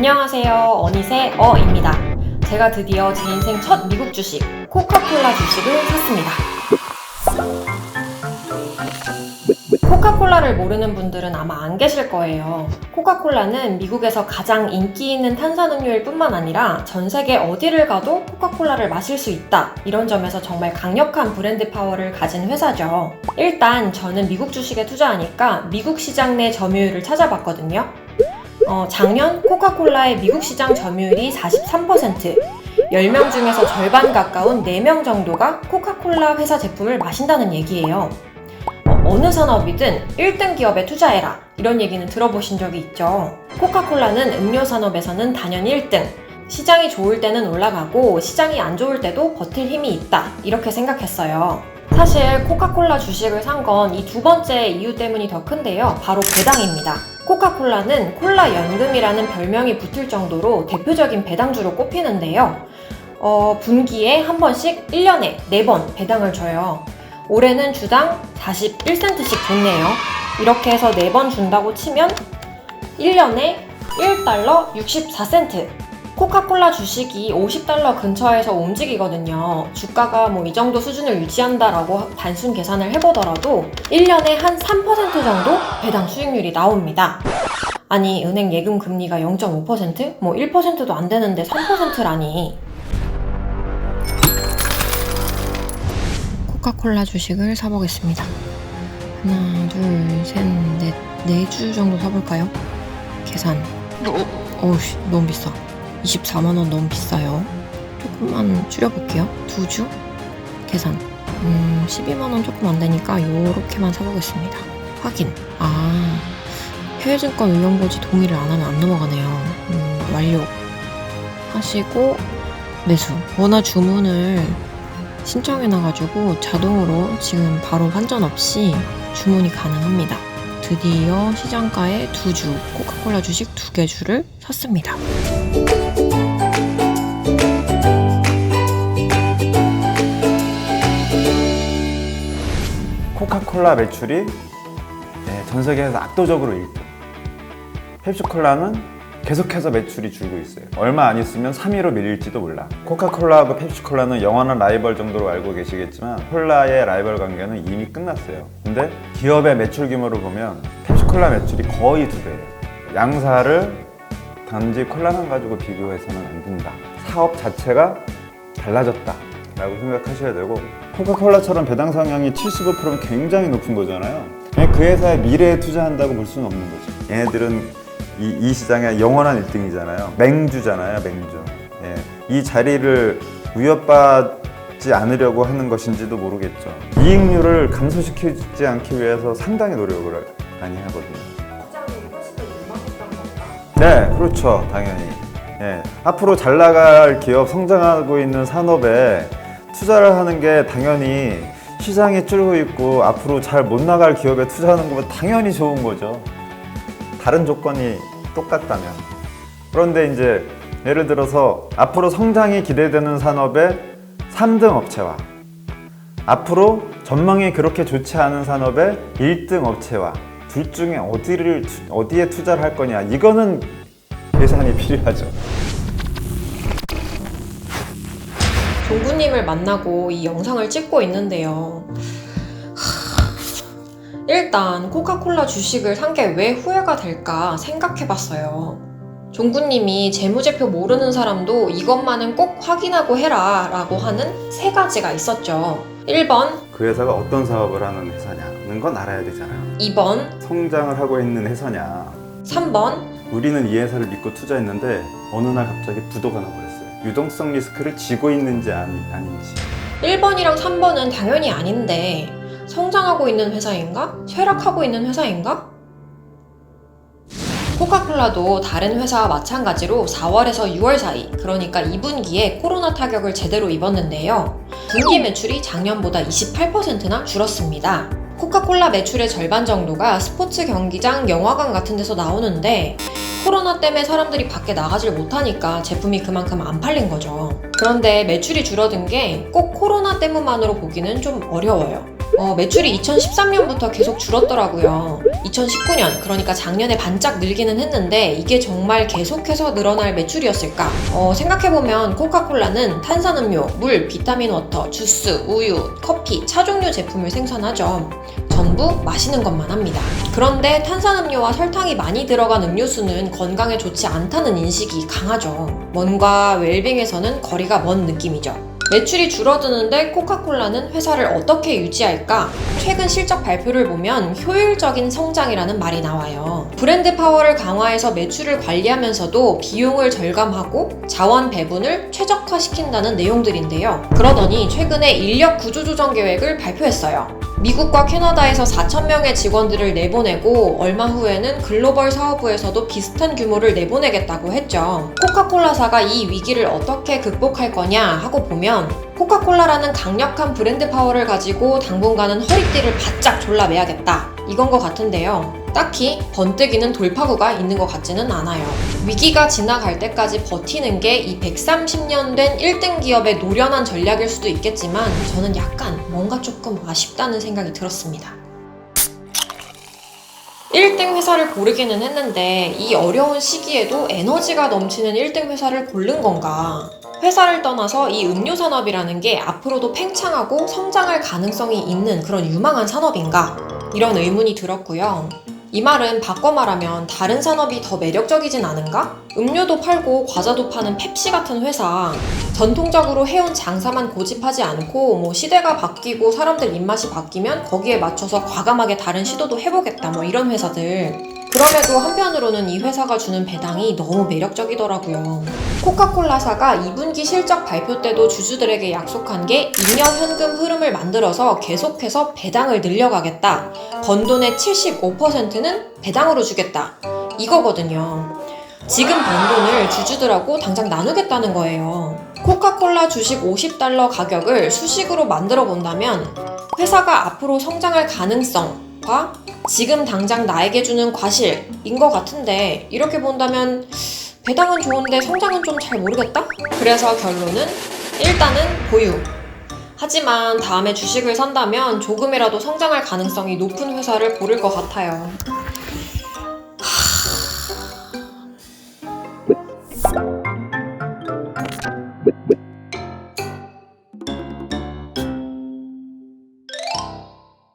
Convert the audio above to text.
안녕하세요. 어니새 어입니다. 제가 드디어 제 인생 첫 미국 주식, 코카콜라 주식을 샀습니다. 코카콜라를 모르는 분들은 아마 안 계실 거예요. 코카콜라는 미국에서 가장 인기 있는 탄산음료일 뿐만 아니라 전 세계 어디를 가도 코카콜라를 마실 수 있다. 이런 점에서 정말 강력한 브랜드 파워를 가진 회사죠. 일단 저는 미국 주식에 투자하니까 미국 시장 내 점유율을 찾아봤거든요. 작년 코카콜라의 미국 시장 점유율이 43%, 10명 중에서 절반 가까운 4명 정도가 코카콜라 회사 제품을 마신다는 얘기예요. 어느 산업이든 1등 기업에 투자해라, 이런 얘기는 들어보신 적이 있죠. 코카콜라는 음료 산업에서는 단연 1등, 시장이 좋을 때는 올라가고 시장이 안 좋을 때도 버틸 힘이 있다, 이렇게 생각했어요. 사실 코카콜라 주식을 산 건 이 두 번째 이유 때문이 더 큰데요. 바로 배당입니다. 코카콜라는 콜라 연금이라는 별명이 붙을 정도로 대표적인 배당주로 꼽히는데요. 분기에 한 번씩 1년에 4번 배당을 줘요. 올해는 주당 41센트씩 줬네요. 이렇게 해서 4번 준다고 치면 1년에 1달러 64센트. 코카콜라 주식이 $50 근처에서 움직이거든요. 주가가 이 정도 수준을 유지한다라고 단순 계산을 해보더라도 1년에 한 3% 정도 배당 수익률이 나옵니다. 아니, 은행 예금 금리가 0.5%? 1%도 안 되는데 3%라니. 코카콜라 주식을 사보겠습니다. 하나, 둘, 셋, 넷, 4주 정도 사볼까요? 계산. 어우씨, 너무 비싸. 24만원 너무 비싸요. 조금만 줄여볼게요. 2주? 계산. 12만원 조금 안 되니까 요렇게만 사보겠습니다. 확인. 해외증권 운용보지 동의를 안 하면 안 넘어가네요. 완료. 하시고, 매수. 원화 주문을 신청해놔가지고 자동으로 지금 바로 환전 없이 주문이 가능합니다. 드디어 시장가에 2주, 코카콜라 주식 2개 주를 샀습니다. 코카콜라 매출이 전 세계에서 압도적으로 1등. 펩시콜라는 계속해서 매출이 줄고 있어요. 얼마 안 있으면 3위로 밀릴지도 몰라. 코카콜라하고 펩시콜라는 영원한 라이벌 정도로 알고 계시겠지만 콜라의 라이벌 관계는 이미 끝났어요. 근데 기업의 매출 규모를 보면 펩시콜라 매출이 거의 2배예요. 양사를 단지 콜라만 가지고 비교해서는 안 된다. 사업 자체가 달라졌다 라고 생각하셔야 되고, 코카콜라처럼 배당 성향이 75%면 굉장히 높은 거잖아요. 그 회사의 미래에 투자한다고 볼 수는 없는 거죠. 얘네들은 이 시장의 영원한 1등이잖아요. 맹주잖아요, 맹주. 이 자리를 위협받지 않으려고 하는 것인지도 모르겠죠. 이익률을 감소시키지 않기 위해서 상당히 노력을 많이 하거든요. 네, 그렇죠. 당연히. 앞으로 잘 나갈 기업, 성장하고 있는 산업에 투자를 하는 게 당연히 시장이 줄고 있고 앞으로 잘 못 나갈 기업에 투자하는 것보다 당연히 좋은 거죠. 다른 조건이 똑같다면. 그런데 이제 예를 들어서 앞으로 성장이 기대되는 산업의 3등 업체와 앞으로 전망이 그렇게 좋지 않은 산업의 1등 업체와 둘 중에 어디에 투자를 할 거냐, 이거는 계산이 필요하죠. 종구님을 만나고 이 영상을 찍고 있는데요. 일단 코카콜라 주식을 산 게 왜 후회가 될까 생각해봤어요. 종구님이 재무제표 모르는 사람도 이것만은 꼭 확인하고 해라 라고 하는 3가지가 있었죠. 1번, 그 회사가 어떤 사업을 하는 회사냐는 건 알아야 되잖아요. 2번, 성장을 하고 있는 회사냐. 3번, 우리는 이 회사를 믿고 투자했는데 어느 날 갑자기 부도가 나버렸어요. 유동성 리스크를 지고 있는지 아닌지. 1번이랑 3번은 당연히 아닌데 성장하고 있는 회사인가? 쇠락하고 있는 회사인가? 코카콜라도 다른 회사와 마찬가지로 4월에서 6월 사이, 그러니까 2분기에 코로나 타격을 제대로 입었는데요. 분기 매출이 작년보다 28%나 줄었습니다. 코카콜라 매출의 절반 정도가 스포츠 경기장, 영화관 같은 데서 나오는데 코로나 때문에 사람들이 밖에 나가질 못하니까 제품이 그만큼 안 팔린 거죠. 그런데 매출이 줄어든 게 꼭 코로나 때문만으로 보기는 좀 어려워요. 매출이 2013년부터 계속 줄었더라고요. 2019년, 그러니까 작년에 반짝 늘기는 했는데 이게 정말 계속해서 늘어날 매출이었을까? 생각해보면 코카콜라는 탄산음료, 물, 비타민 워터, 주스, 우유, 커피, 차 종류 제품을 생산하죠. 전부 마시는 것만 합니다. 그런데 탄산음료와 설탕이 많이 들어간 음료수는 건강에 좋지 않다는 인식이 강하죠. 뭔가 웰빙에서는 거리가 먼 느낌이죠. 매출이 줄어드는데 코카콜라는 회사를 어떻게 유지할까? 최근 실적 발표를 보면 효율적인 성장이라는 말이 나와요. 브랜드 파워를 강화해서 매출을 관리하면서도 비용을 절감하고 자원 배분을 최적화시킨다는 내용들인데요. 그러더니 최근에 인력 구조조정 계획을 발표했어요. 미국과 캐나다에서 4,000명의 직원들을 내보내고 얼마 후에는 글로벌 사업부에서도 비슷한 규모를 내보내겠다고 했죠. 코카콜라사가 이 위기를 어떻게 극복할 거냐 하고 보면 코카콜라라는 강력한 브랜드 파워를 가지고 당분간은 허리띠를 바짝 졸라매야겠다 이건 것 같은데요. 딱히 번뜩이는 돌파구가 있는 것 같지는 않아요. 위기가 지나갈 때까지 버티는 게 이 130년 된 1등 기업의 노련한 전략일 수도 있겠지만 저는 약간 뭔가 조금 아쉽다는 생각이 들었습니다. 1등 회사를 고르기는 했는데 이 어려운 시기에도 에너지가 넘치는 1등 회사를 고른 건가? 회사를 떠나서 이 음료 산업이라는 게 앞으로도 팽창하고 성장할 가능성이 있는 그런 유망한 산업인가? 이런 의문이 들었고요. 이 말은 바꿔 말하면 다른 산업이 더 매력적이진 않은가? 음료도 팔고 과자도 파는 펩시 같은 회사, 전통적으로 해온 장사만 고집하지 않고 시대가 바뀌고 사람들 입맛이 바뀌면 거기에 맞춰서 과감하게 다른 시도도 해보겠다 이런 회사들. 그럼에도 한편으로는 이 회사가 주는 배당이 너무 매력적이더라고요. 코카콜라사가 2분기 실적 발표 때도 주주들에게 약속한 게 잉여 현금 흐름을 만들어서 계속해서 배당을 늘려가겠다. 번 돈의 75%는 배당으로 주겠다. 이거거든요. 지금 번 돈을 주주들하고 당장 나누겠다는 거예요. 코카콜라 주식 $50 가격을 수식으로 만들어 본다면 회사가 앞으로 성장할 가능성과 지금 당장 나에게 주는 과실인 것 같은데 이렇게 본다면 배당은 좋은데 성장은 좀 잘 모르겠다? 그래서 결론은 일단은 보유. 하지만 다음에 주식을 산다면 조금이라도 성장할 가능성이 높은 회사를 고를 것 같아요.